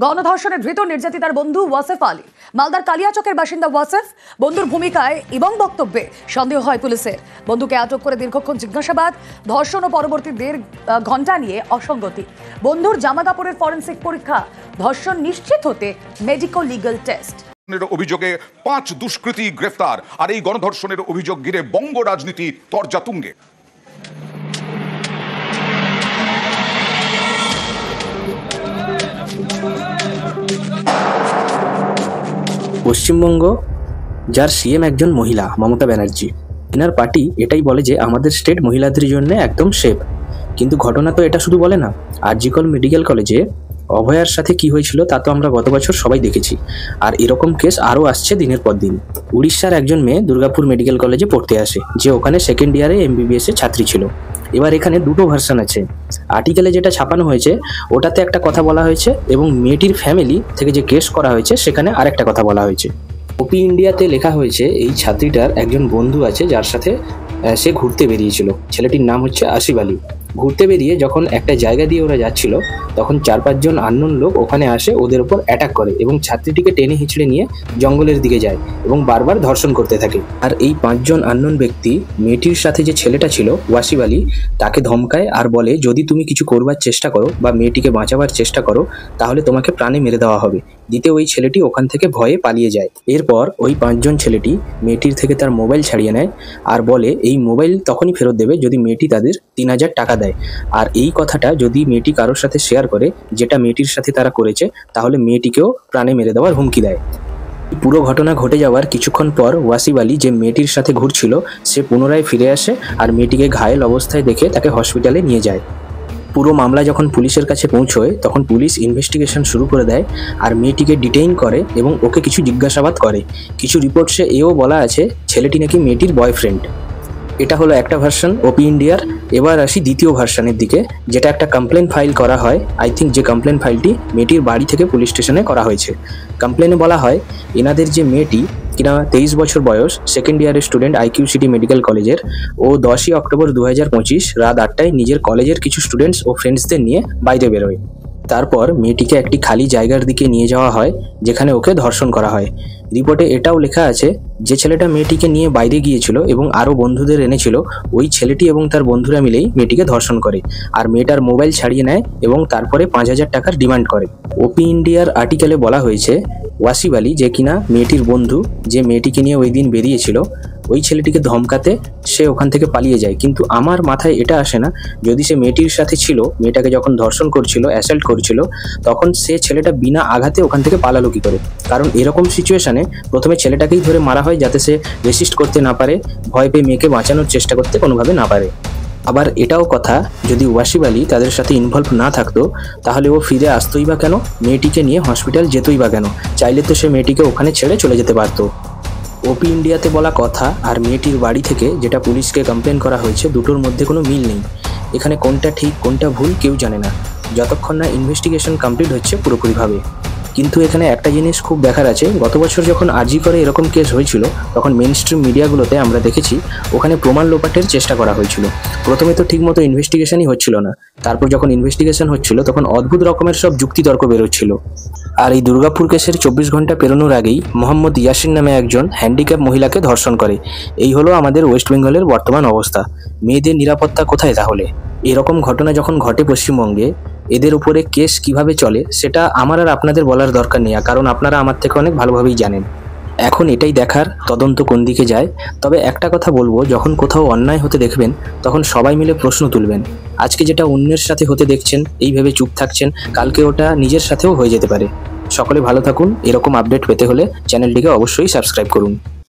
গণধর্ষণে ধৃত নির্যাতিতার বন্ধু ওয়াসেফ আলী। মালদার কালিয়াচকের বাসিন্দা ওয়াসেফ বন্ধুর ভূমিকায় এবং বক্তব্যে সন্দেহ হয় পুলিশের। বন্ধুকে আটক করে দীর্ঘক্ষণ জিজ্ঞাসাবাদ, ধর্ষণ ও পরবর্তী 1.5 ঘন্টা নিয়ে অসঙ্গতি। বন্ধুর জামা কাপড়ের ফরেনসিক পরীক্ষা, ধর্ষণ নিশ্চিত হতে মেডিকো লিগ্যাল টেস্ট। অভিযোগে 5 দুষ্কৃতী গ্রেফতার। আর এই গণধর্ষণের অভিযোগ ঘিরে বঙ্গ রাজনীতি তরজাতুঙ্গে। পশ্চিমবঙ্গ, যার সিএম একজন মহিলা মমতা ব্যানার্জি, এনার পার্টি এটাই বলে যে আমাদের স্টেট মহিলাদের জন্য একদম সেফ। কিন্তু ঘটনা তো এটা শুধু বলে না। আরজি মেডিকেল কলেজে অভয়ার সাথে কি হয়েছিল তা তো আমরা গত বছর সবাই দেখেছি। আর এরকম কেস আরও আসছে দিনের পর দিন। উড়িষ্যার একজন মেয়ে দুর্গাপুর মেডিকেল কলেজে পড়তে আসে, যে ওখানে সেকেন্ড ইয়ারে MBBS এর ছাত্রী ছিল। এবার এখানে দুটো ভার্সন আছে। আর্টিকেলে যেটা ছাপানো হয়েছে ওটাতে একটা কথা বলা হয়েছে, এবং মেয়েটির ফ্যামিলি থেকে যে কেস করা হয়েছে সেখানে আরেকটা কথা বলা হয়েছে। ওপি ইন্ডিয়াতে লেখা হয়েছে এই ছাত্রীটার একজন বন্ধু আছে যার সাথে সে ঘুরতে বেরিয়েছিল। ছেলেটির নাম হচ্ছে আসিফ আলী। ঘুরতে বেরিয়ে যখন একটা জায়গা দিয়ে ওরা যাচ্ছিল তখন 4-5 জন আননোন লোক ওখানে আসে, ওদের উপর অ্যাটাক করে এবং ছাত্রীটিকে টেনে হিঁচড়ে নিয়ে জঙ্গলের দিকে যায় এবং বারবার ধর্ষণ করতে থাকে। আর এই 5 জন আননোন ব্যক্তি মেয়েটির সাথে যে ছেলেটা ছিল ওয়াসিফ আলী, তাকে ধমকায় আর বলে যদি তুমি কিছু করবার চেষ্টা করো বা মেয়েটিকে বাঁচাবার চেষ্টা করো তাহলে তোমাকে প্রাণে মেরে দেওয়া হবে। দ্বিতীয় ওই ছেলেটি ওখান থেকে ভয়ে পালিয়ে যায়। এরপর ওই 5 জন ছেলেটি মেয়েটির থেকে তার মোবাইল ছাড়িয়ে নেয় আর বলে এই মোবাইল তখনই ফেরত দেবে যদি মেয়েটি তাদের 3000 টাকা দেয়। আর এই কথাটা যদি মেয়েটি কারোর সাথে শেয়ার করে, যেটা মেয়েটির সাথে তারা করেছে, তাহলে মেয়েটিকেও প্রাণে মেরে দেওয়ার হুমকি দেয়। পুরো ঘটনা ঘটে যাওয়ার কিছুক্ষণ পর ওয়াসিফ আলী যে মেয়েটির সাথে ঘুরছিল সে পুনরায় ফিরে আসে আর মেয়েটিকে ঘায়েল অবস্থায় দেখে তাকে হসপিটালে নিয়ে যায়। পুরো মামলা যখন পুলিশের কাছে পৌঁছয় তখন পুলিশ ইনভেস্টিগেশন শুরু করে দেয় আর মেয়েটিকে ডিটেইন করে এবং ওকে কিছু জিজ্ঞাসাবাদ করে। কিছু রিপোর্টসে এও বলা আছে ছেলেটি নাকি মেয়েটির বয়ফ্রেন্ড। এটা হলো একটা ভার্সন ওপি ইন্ডিয়ার। এবার আসি দ্বিতীয় ভার্সনের দিকে, যেটা একটা কমপ্লেন ফাইল করা হয়। আই থিঙ্ক যে কমপ্লেন ফাইলটি মেয়েটির বাড়ি থেকে পুলিশ স্টেশনে করা হয়েছে। কমপ্লেনে বলা হয় এনাদের যে মেয়েটি কিনা 23 বছর বয়স, সেকেন্ড ইয়ারের স্টুডেন্ট IQCT মেডিকেল কলেজের, ও 10ই অক্টোবর 2025 রাত 8টায় নিজের কলেজের কিছু স্টুডেন্টস ও ফ্রেন্ডসদের নিয়ে বাইরে বেরোয়। তারপর মেয়েটিকে একটি খালি জায়গার দিকে নিয়ে যাওয়া হয় যেখানে ওকে ধর্ষণ করা হয়। রিপোর্টে এটাও লেখা আছে যে ছেলেটা মেয়েটিকে নিয়ে বাইরে গিয়েছিল এবং আরও বন্ধুদের এনেছিল, ওই ছেলেটি এবং তার বন্ধুরা মিলেই মেয়েটিকে ধর্ষণ করে আর মেয়েটার মোবাইল ছাড়িয়ে নেয় এবং তারপরে 5000 টাকার ডিমান্ড করে। ওপি ইন্ডিয়ার আর্টিকেলে বলা হয়েছে ওয়াসিফ আলী, যে কিনা মেয়েটির বন্ধু, যে মেয়েটিকে নিয়ে ওই দিন বেরিয়েছিল, ওই ছেলেটিকে ধমকাতে সে ওখান থেকে পালিয়ে যায়। কিন্তু আমার মাথায় এটা আসে না, যদি সে মেয়েটির সাথে ছিল, মেয়েটাকে যখন ধর্ষণ করছিল, অ্যাসাল্ট করছিল, তখন সে ছেলেটা বিনা আঘাতে ওখান থেকে পালালো কী করে? কারণ এরকম সিচুয়েশানে প্রথমে ছেলেটাকেই ধরে মারা হয় যাতে সে রেসিস্ট করতে না পারে, ভয় পেয়ে মেয়েকে বাঁচানোর চেষ্টা করতে কোনোভাবে না পারে। আবার এটাও কথা, যদি ওয়াসিফ আলী তাদের সাথে ইনভলভ না থাকতো তাহলে ও ফিরে আসতোই বা কেন, মেয়েটিকে নিয়ে হসপিটাল যেতই বা কেন? চাইলে তো সে মেয়েটিকে ওখানে ছেড়ে চলে যেতে পারতো। ওপি ইন্ডিয়াতে বলা কথা আর মেয়েটির বাড়ি থেকে যেটা পুলিশকে কমপ্লেন করা হয়েছে, দুটোর মধ্যে কোনো মিল নেই। এখানে কোনটা ঠিক কোনটা ভুল কেউ জানে না, যতক্ষণ না ইনভেস্টিগেশন কমপ্লিট হচ্ছে পুরোপুরিভাবে। কিন্তু এখানে একটা জিনিস খুব দেখার আছে, গত বছর যখন আরজি করে এরকম কেস হয়েছিল তখন মেন স্ট্রিম মিডিয়াগুলোতে আমরা দেখেছি ওখানে প্রমাণ লোপাটের চেষ্টা করা হয়েছিল। প্রথমে তো ঠিকমতো ইনভেস্টিগেশনই হচ্ছিল না, তারপর যখন ইনভেস্টিগেশন হচ্ছিল তখন অদ্ভুত রকমের সব যুক্তিতর্ক বেরোচ্ছিল। আর এই দুর্গাপুর কেসের 24 ঘন্টা পেরোনোর আগেই মোহাম্মদ ইয়াসিন নামে একজন হ্যান্ডিক্যাপ মহিলাকে ধর্ষণ করে। এই হলো আমাদের ওয়েস্ট বেঙ্গলের বর্তমান অবস্থা। মেয়েদের নিরাপত্তা কোথায় তাহলে? এরকম ঘটনা যখন ঘটে পশ্চিমবঙ্গে, এদের উপরে কেস কিভাবে চলে সেটা আমার আর আপনাদের বলার দরকার নেই, কারণ আপনারা আমার থেকে অনেক ভালোভাবেই জানেন। এখন এটাই দেখার তদন্ত কোন দিকে যায়। তবে একটা কথা বলবো, যখন কোথাও অন্যায় হতে দেখবেন তখন সবাই মিলে প্রশ্ন তুলবেন। আজকে যেটা অন্যের সাথে হতে দেখছেন এই ভেবে চুপ থাকছেন, কালকে ওটা নিজের সাথেও হয়ে যেতে পারে। সকলে ভালো থাকুন। এরকম আপডেট পেতে হলে চ্যানেলটিকে অবশ্যই সাবস্ক্রাইব করুন।